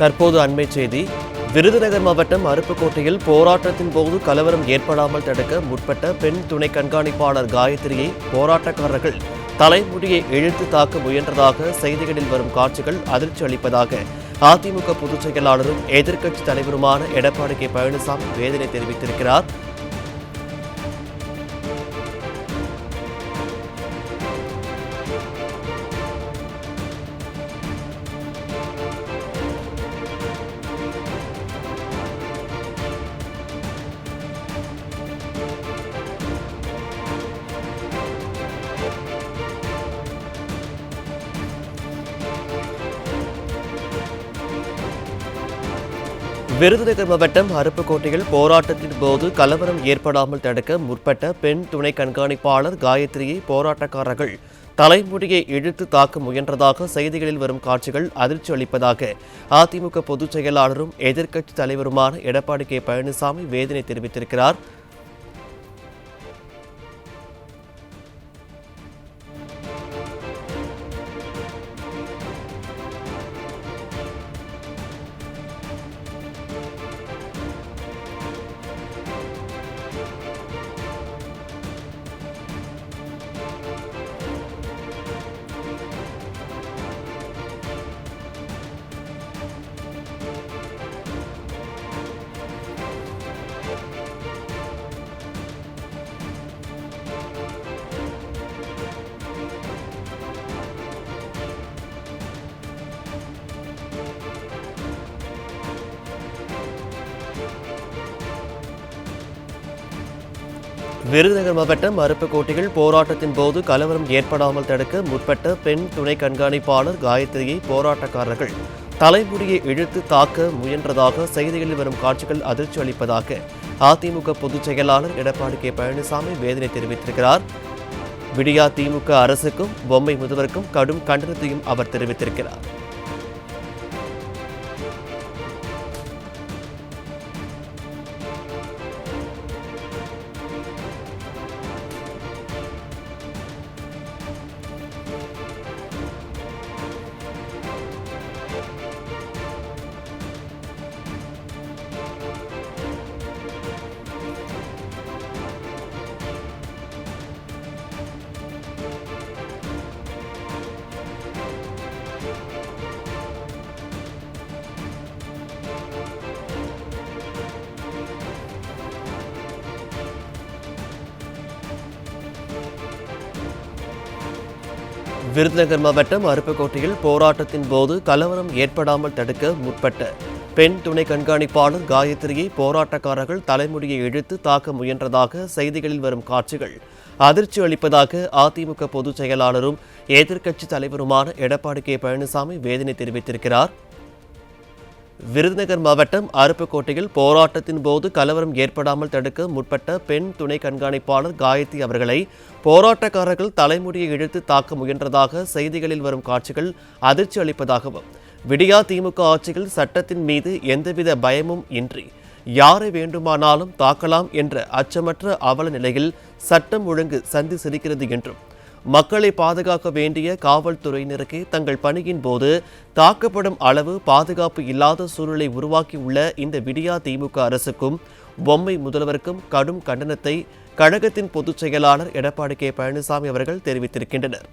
தற்போது அண்மை செய்தி. விருதுநகர் மாவட்டம் அருப்புக்கோட்டையில் போராட்டத்தின் போது கலவரம் ஏற்படாமல் தடுக்க முற்பட்ட பெண் துணை கண்காணிப்பாளர் காயத்ரியை போராட்டக்காரர்கள் தலைமுடியை இழுத்து தாக்க முயன்றதாக செய்திகளில் வரும் காட்சிகள் அதிர்ச்சி அளிப்பதாக அதிமுக பொதுச் செயலாளரும் எதிர்க்கட்சித் தலைவருமான எடப்பாடி கே பழனிசாமி வேதனை தெரிவித்திருக்கிறார். விருதுநகர் மாவட்டம் அருப்புக்கோட்டையில் போராட்டத்தின் போது கலவரம் ஏற்படாமல் தடுக்க முற்பட்ட பெண் துணை கண்காணிப்பாளர் காயத்ரியை போராட்டக்காரர்கள் தலைமுடியை இழுத்து தாக்க முயன்றதாக செய்திகளில் வரும் காட்சிகள் அதிர்ச்சி அளிப்பதாக அதிமுக பொதுச் செயலாளரும் எதிர்க்கட்சித் தலைவருமான எடப்பாடி கே பழனிசாமி வேதனை தெரிவித்திருக்கிறார். விருதுநகர் மாவட்டம் அருப்புக்கோட்டையில் போராட்டத்தின் போது கலவரம் ஏற்படாமல் தடுக்க முற்பட்ட பெண் துணை கண்காணிப்பாளர் காயத்ரியை போராட்டக்காரர்கள் தலைமுடியை இழுத்து தாக்க முயன்றதாக செய்திகளில் வரும் காட்சிகள் அதிர்ச்சி அளிப்பதாக அதிமுக பொதுச் செயலாளர் எடப்பாடி கே பழனிசாமி வேதனை தெரிவித்திருக்கிறார். விடியா திமுக அரசுக்கும் பொம்மை முதல்வருக்கும் கடும் கண்டனத்தையும் அவர் தெரிவித்திருக்கிறார். விருதுநகர் மாவட்டம் அருப்புக்கோட்டையில் போராட்டத்தின் போது கலவரம் ஏற்படாமல் தடுக்க முற்பட்ட பெண் துணை கண்காணிப்பாளர் காயத்ரியை போராட்டக்காரர்கள் தலைமுடியை இழுத்து தாக்க முயன்றதாக செய்திகளில் வரும் காட்சிகள் அதிர்ச்சி அளிப்பதாக அதிமுக பொதுச் செயலாளரும் எதிர்க்கட்சித் தலைவருமான எடப்பாடி கே பழனிசாமி வேதனை தெரிவித்திருக்கிறார். விருதுநகர் மாவட்டம் அருப்புக்கோட்டையில் போராட்டத்தின் போது கலவரம் ஏற்படாமல் தடுக்க முற்பட்ட பெண் துணை கண்காணிப்பாளர் காயத்ரி அவர்களை போராட்டக்காரர்கள் தலைமுடியை இழுத்து தாக்க முயன்றதாக செய்திகளில் வரும் காட்சிகள் அதிர்ச்சி அளிப்பதாகவும் விடியா திமுக ஆட்சியில் சட்டத்தின் மீது எந்தவித பயமும் இன்றி யாரை வேண்டுமானாலும் தாக்கலாம் என்ற அச்சமற்ற அவல நிலையில் சட்டம் ஒழுங்கு சந்தி சிரிக்கிறது என்றும் மக்களை பாதுகாக்க வேண்டிய காவல்துறையினருக்கு தங்கள் பணியின் போது தாக்கப்படும் அளவு பாதுகாப்பு இல்லாத சூழலை உருவாக்கியுள்ள இந்த விடியா திமுக அரசுக்கும் பொம்மை முதல்வருக்கும் கடும் கண்டனத்தை கழகத்தின் பொதுச் செயலாளர் எடப்பாடி கே பழனிசாமி அவர்கள் தெரிவித்திருக்கின்றனர்.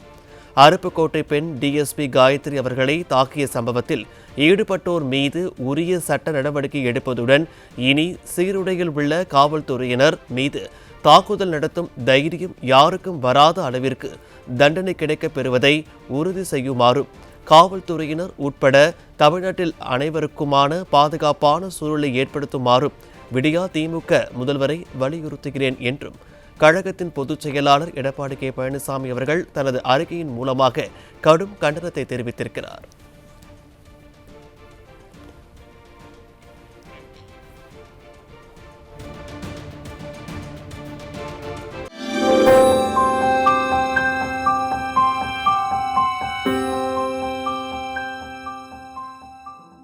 அருப்புக்கோட்டை பெண் டிஎஸ்பி காயத்ரி அவர்களை தாக்கிய சம்பவத்தில் ஈடுபட்டோர் மீது உரிய சட்ட நடவடிக்கை எடுப்பதுடன் இனி சீருடையில் உள்ள காவல்துறையினர் மீது தாக்குதல் நடத்தும் தைரியம் யாருக்கும் வராத அளவிற்கு தண்டனை கிடைக்கப் பெறுவதை உறுதி செய்யுமாறும் காவல்துறையினர் உட்பட தமிழ்நாட்டில் அனைவருக்குமான பாதுகாப்பான சூழலை ஏற்படுத்துமாறும் விடியா திமுக முதல்வரை வலியுறுத்துகிறேன் என்றும் கழகத்தின் பொதுச் செயலாளர் எடப்பாடி கே பழனிசாமி அவர்கள் தனது அறிக்கையின் மூலமாக கடும் கண்டனத்தை தெரிவித்திருக்கிறார்.